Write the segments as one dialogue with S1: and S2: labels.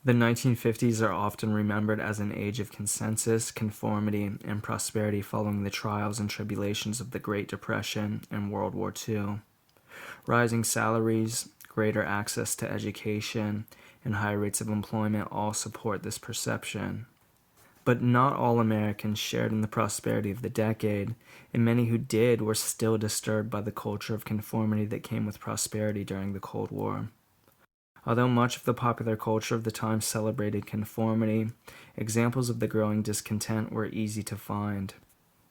S1: The 1950s are often remembered as an age of consensus, conformity, and prosperity following the trials and tribulations of the Great Depression and World War II. Rising salaries, greater access to education, and high rates of employment all support this perception. But not all Americans shared in the prosperity of the decade, and many who did were still disturbed by the culture of conformity that came with prosperity during the Cold War. Although much of the popular culture of the time celebrated conformity, examples of the growing discontent were easy to find.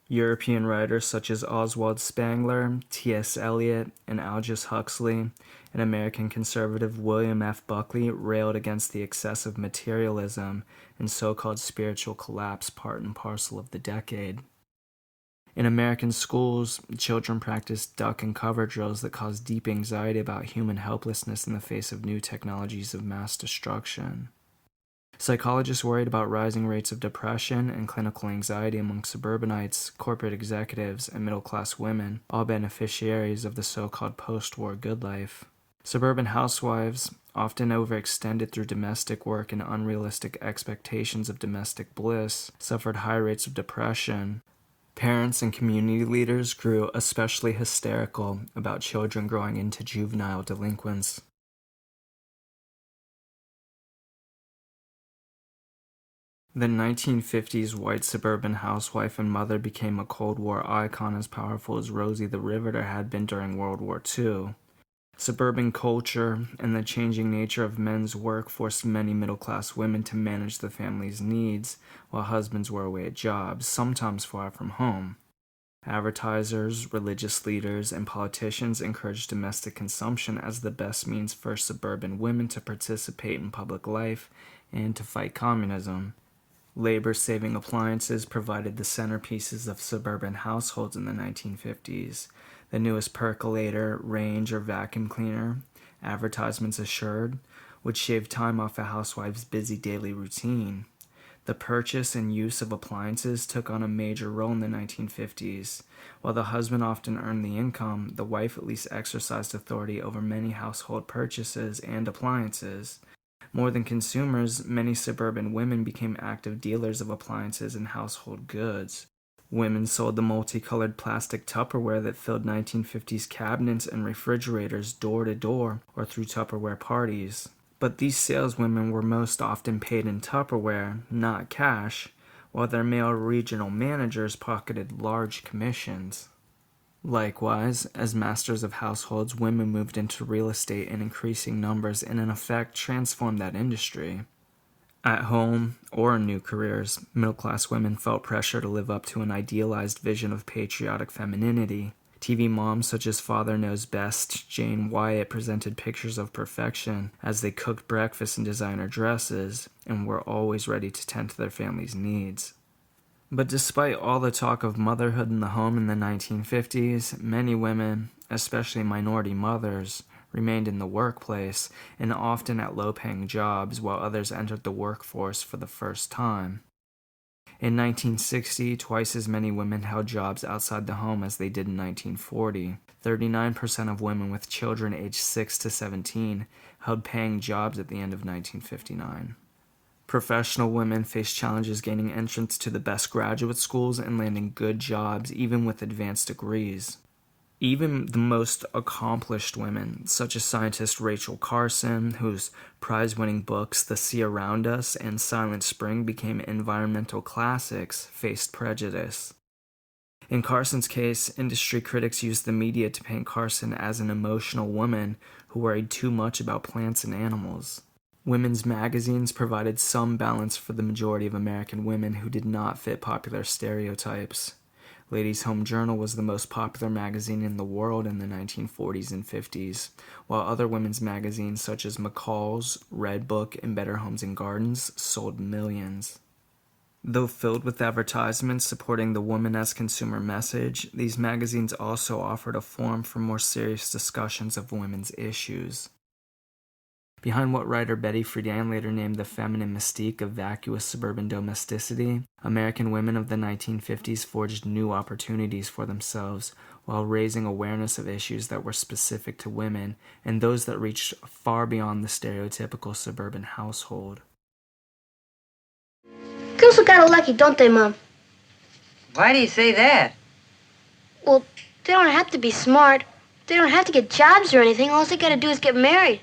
S1: European writers such as Oswald Spengler, T.S. Eliot, and Aldous Huxley, and American conservative William F. Buckley railed against the excessive materialism and so-called spiritual collapse part and parcel of the decade. In American schools, children practiced duck and cover drills that caused deep anxiety about human helplessness in the face of new technologies of mass destruction. Psychologists worried about rising rates of depression and clinical anxiety among suburbanites, corporate executives, and middle-class women, all beneficiaries of the so-called post-war good life. Suburban housewives, often overextended through domestic work and unrealistic expectations of domestic bliss, suffered high rates of depression. Parents and community leaders grew especially hysterical about children growing into juvenile delinquents. The 1950s white suburban housewife and mother became a Cold War icon as powerful as Rosie the Riveter had been during World War II. Suburban culture and the changing nature of men's work forced many middle-class women to manage the family's needs while husbands were away at jobs, sometimes far from home. Advertisers, religious leaders, and politicians encouraged domestic consumption as the best means for suburban women to participate in public life and to fight communism. Labor-saving appliances provided the centerpieces of suburban households in the 1950s. The newest percolator, range, or vacuum cleaner, advertisements assured, would shave time off a housewife's busy daily routine. The purchase and use of appliances took on a major role in the 1950s. While the husband often earned the income, the wife at least exercised authority over many household purchases and appliances. More than consumers, many suburban women became active dealers of appliances and household goods. Women sold the multicolored plastic Tupperware that filled 1950s cabinets and refrigerators door to door or through Tupperware parties. But these saleswomen were most often paid in Tupperware, not cash, while their male regional managers pocketed large commissions. Likewise, as masters of households, women moved into real estate in increasing numbers and in effect transformed that industry. At home, or in new careers, middle-class women felt pressure to live up to an idealized vision of patriotic femininity. TV moms such as Father Knows Best, Jane Wyatt presented pictures of perfection as they cooked breakfast in designer dresses and were always ready to tend to their family's needs. But despite all the talk of motherhood in the home in the 1950s, many women, especially minority mothers, remained in the workplace and often at low-paying jobs while others entered the workforce for the first time. In 1960, twice as many women held jobs outside the home as they did in 1940. 39% of women with children aged 6 to 17 held paying jobs at the end of 1959. Professional women faced challenges gaining entrance to the best graduate schools and landing good jobs, even with advanced degrees. Even the most accomplished women, such as scientist Rachel Carson, whose prize-winning books The Sea Around Us and Silent Spring became environmental classics, faced prejudice. In Carson's case, industry critics used the media to paint Carson as an emotional woman who worried too much about plants and animals. Women's magazines provided some balance for the majority of American women who did not fit popular stereotypes. Ladies' Home Journal was the most popular magazine in the world in the 1940s and 50s, while other women's magazines such as McCall's, Red Book, and Better Homes and Gardens sold millions. Though filled with advertisements supporting the woman as consumer message, these magazines also offered a forum for more serious discussions of women's issues. Behind what writer Betty Friedan later named the feminine mystique of vacuous suburban domesticity, American women of the 1950s forged new opportunities for themselves while raising awareness of issues that were specific to women and those that reached far beyond the stereotypical suburban household.
S2: Girls are kind of lucky, don't they, Mom?
S3: Why do you say that?
S2: Well, they don't have to be smart. They don't have to get jobs or anything. All they gotta do is get married.